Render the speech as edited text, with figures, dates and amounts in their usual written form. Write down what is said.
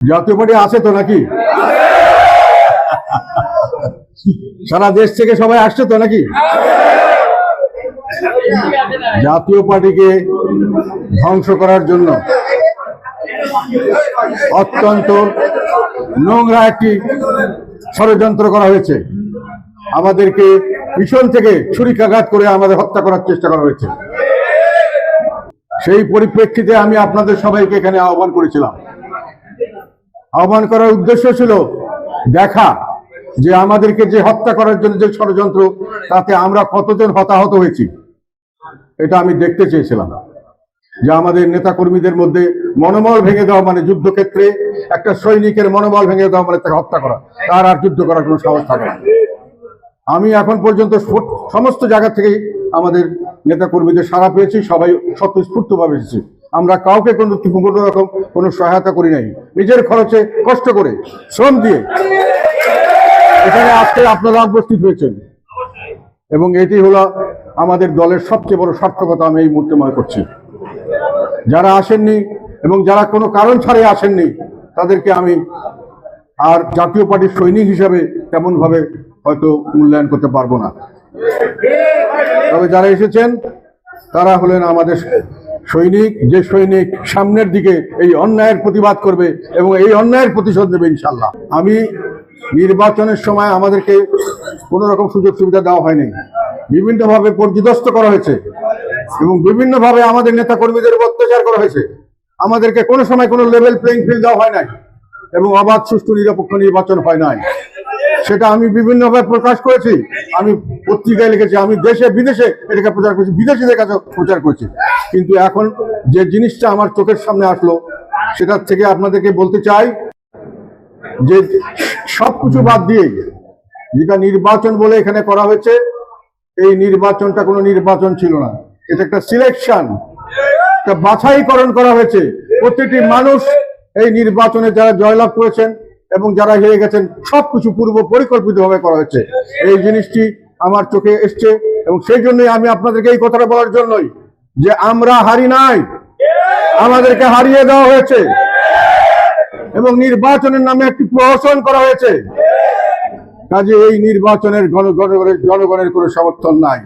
জাতীয় পার্টি আছে তো নাকি? সারা দেশ থেকে সবাই আসছে তো নাকি? জাতীয় পার্টিকে ধ্বংস করার জন্য অত্যন্ত নোংরা একটি ষড়যন্ত্র করা হয়েছে। আমাদেরকে পিছন থেকে ছুরিকাঘাত করে আমাদের হত্যা করার চেষ্টা করা হয়েছে। সেই পরিপ্রেক্ষিতে আমি আপনাদের সবাইকে এখানে আহ্বান করেছিলাম। আহ্বান করার উদ্দেশ্য ছিল দেখা যে আমাদেরকে যে হত্যা করার জন্য যে ষড়যন্ত্র, তাতে আমরা কতজন হতাহত হয়েছি এটা আমি দেখতে চেয়েছিলাম। যে আমাদের নেতা কর্মীদের মধ্যে মনোবল ভেঙে দেওয়া মানে যুদ্ধক্ষেত্রে একটা সৈনিকের মনোবল ভেঙে দেওয়া মানে তাকে হত্যা করা, তার আর যুদ্ধ করার কোনো সাহস থাকে না। আমি এখন পর্যন্ত সমস্ত জায়গা থেকেই আমাদের নেতা কর্মীদের সাড়া পেয়েছি, সবাই স্বতঃস্ফূর্তভাবে এসেছে। আমরা কাউকে কোনো রকম কোনো সহায়তা করি নাই, নিজের খরচে কষ্ট করে শ্রম দিয়ে এখানে আজকে আপনারা উপস্থিত হয়েছেন, এবং এটি হলো আমাদের দলের সবচেয়ে বড় সার্থকতা আমি এই মুহূর্তে মনে করছি। যারা আসেননি এবং যারা কোনো কারণ ছাড়াই আসেননি তাদেরকে আমি আর জাতীয় পার্টির সৈনিক হিসাবে তেমন ভাবে হয়তো মূল্যায়ন করতে পারবো না। তবে যারা এসেছেন তারা হলেন আমাদের সৈনিক, যে সৈনিক সামনের দিকে এই অন্যায়ের প্রতিবাদ করবে এবং এই অন্যায়ের প্রতিশোধ নেবে ইনশাল্লাহ। আমি নির্বাচনের সময় আমাদেরকে কোনো রকম সুযোগ সুবিধা দেওয়া হয়নি, বিভিন্নভাবে পর্যদস্ত করা হয়েছে এবং বিভিন্নভাবে আমাদের নেতা কর্মীদের উপর অত্যাচার করা হয়েছে। আমাদেরকে কোনো সময় কোনো লেভেল প্লেইং ফিল্ড দেওয়া হয় নাই এবং অবাধ সুষ্ঠু নিরপেক্ষ নির্বাচন হয় নাই। সেটা আমি বিভিন্নভাবে প্রকাশ করেছি, আমি পত্রিকায় লিখেছি, আমি দেশে বিদেশে এটাকে প্রচার করেছি, বিদেশিদের কাছে প্রচার করেছি। কিন্তু এখন যে জিনিসটা আমার চোখের সামনে আসলো সেটার থেকে আপনাদেরকে বলতে চাই যে সবকিছু বাদ দিয়ে যেটা নির্বাচন বলে এখানে করা হয়েছে, এই নির্বাচনটা কোনো নির্বাচন ছিল না, এটা একটা সিলেকশন, একটা বাছাইকরণ করা হয়েছে। প্রত্যেকটি মানুষ এই নির্বাচনে যারা জয়লাভ করেছেন এবং যারা হেরে গেছেন সবকিছু পূর্ব পরিকল্পিতভাবে করা হয়েছে। এই জিনিসটি আমার চোখে এসছে এবং সেই জন্যই আমি আপনাদেরকে এই কথাটা বলার জন্যই যে আমরা হারি নাই, আমাদেরকে হারিয়ে দেওয়া হয়েছে এবং নির্বাচনের নামে একটি প্রহসন করা হয়েছে। কাজে এই নির্বাচনের জনগণের কোনো সমর্থন নাই।